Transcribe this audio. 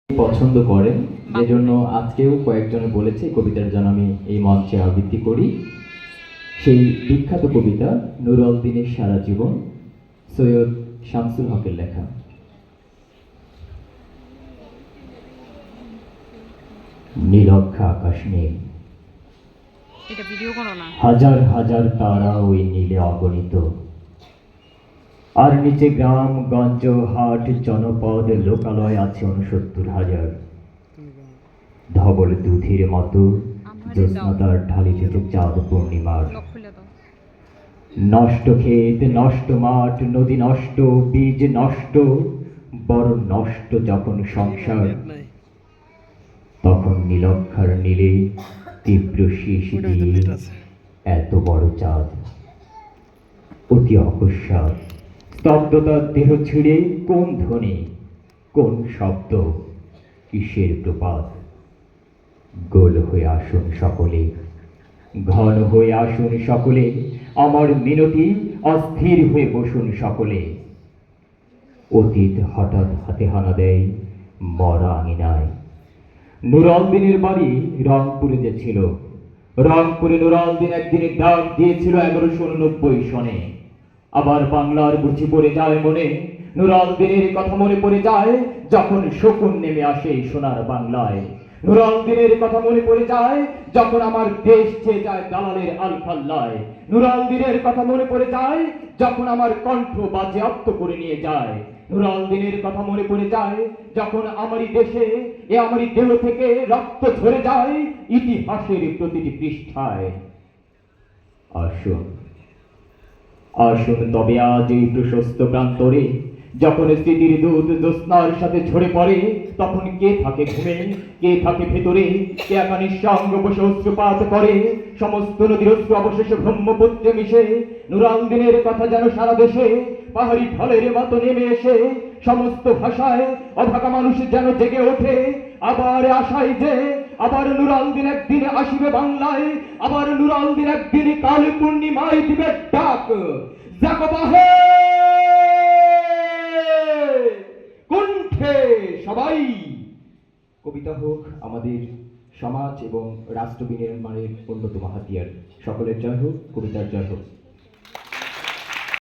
পছন্দ করেন, যেজন্য আজকেও কয়েকজনে বলেছে কবিতার যেন আমি এই মঞ্চে আবৃত্তি করি। সেই বিখ্যাত কবিতা নুর আল দিনের সারা জীবন, সৈয়দ শামসুল হকের লেখা। নীলক্ষা আকাশ নীল, হাজার হাজার তারা ওই নীলে অগণিত, আর নিচে গ্রাম গঞ্জ হাট জনপদ লোকালয় আছে ৬৯,০০০। ধবল দুধের মতো জ্যোৎস্নাতার ঢালিতেছে চাঁদ পূর্ণিমার। নষ্ট ক্ষেত, নষ্ট মাঠ, নদী নষ্ট, বীজ নষ্ট, বড় নষ্ট যখন সংসার, তখন নীলক্ষার নীলে তীব্র শীষ দিয়ে এত বড় চাঁদ অতি অকস্মাৎ স্তব্ধতার দেহ ছিঁড়ে কোন ধ্বনি, কোন শব্দ, কিসের প্রপাত। গোল হয়ে আসুন সকলে, ঘন হয়ে আসুন সকলে, আমার মিনতি অস্থির হয়ে বসুন সকলে। অতীত হঠাৎ হাতে হানা দেয় মরা আঙিনায়। নুর আল দিনের বাড়ি রংপুরে যে ছিল, রংপুরে নুর আল দিন একদিনে ডাক দিয়েছিল ১১৯৯ সনে। আবার বাংলার বুঝি পড়ে যায় মনে, নুর আল দিনের কথা মনে পড়ে যায় যখন শকুন নেমে আসে সোনার বাংলায়। নুর আল দিনের কথা মনে পড়ে যায় যখন আমার দেশ ছেয়ে যায় দালালের আলফাল্লায়। নুর আল দিনের কথা মনে পড়ে যায় যখন আমার কণ্ঠ বাজেয়াপ্ত করে নিয়ে যায়। নুর আল দিনের কথা মনে পড়ে যায় যখন আমারই দেশে আমারই দেহ থেকে রক্ত ঝরে যায় ইতিহাসের প্রতিটি পৃষ্ঠায়। আসুন আসুন তবে আজ এই প্রশস্ত প্রান্তরে, যখন স্মৃতির দুধ জ্যোৎস্নার সাথে ঝরে পড়ে, তখন কে থাকে ঘুমে, কে থাকে ভেতরে, কে একা নিঃসঙ্গ বসে অশ্রুপাত করে। সমস্ত নদীর অশ্রু অবশেষে ব্রহ্মপুত্রে মিশে নুর আল দিনের কথা যেন সারা দেশে পাহাড়ি ঢলের মতো নেমে এসে সমস্ত ভাষায় অভাগা মানুষ যেন জেগে ওঠে আবার আশায় যে আবার নুর আল দিন একদিনে আসিবে বাংলায়, আবার নুর আল দিন একদিনে কাল পূর্ণিমায় দিবে ডাক, জাগবাহে কণ্ঠে সবাই। কবিতা হোক আমাদের সমাজ এবং রাষ্ট্র বিনির্মাণের অন্যতম হাতিয়ার। সকলের জয় হোক, কবিতার জয় হোক।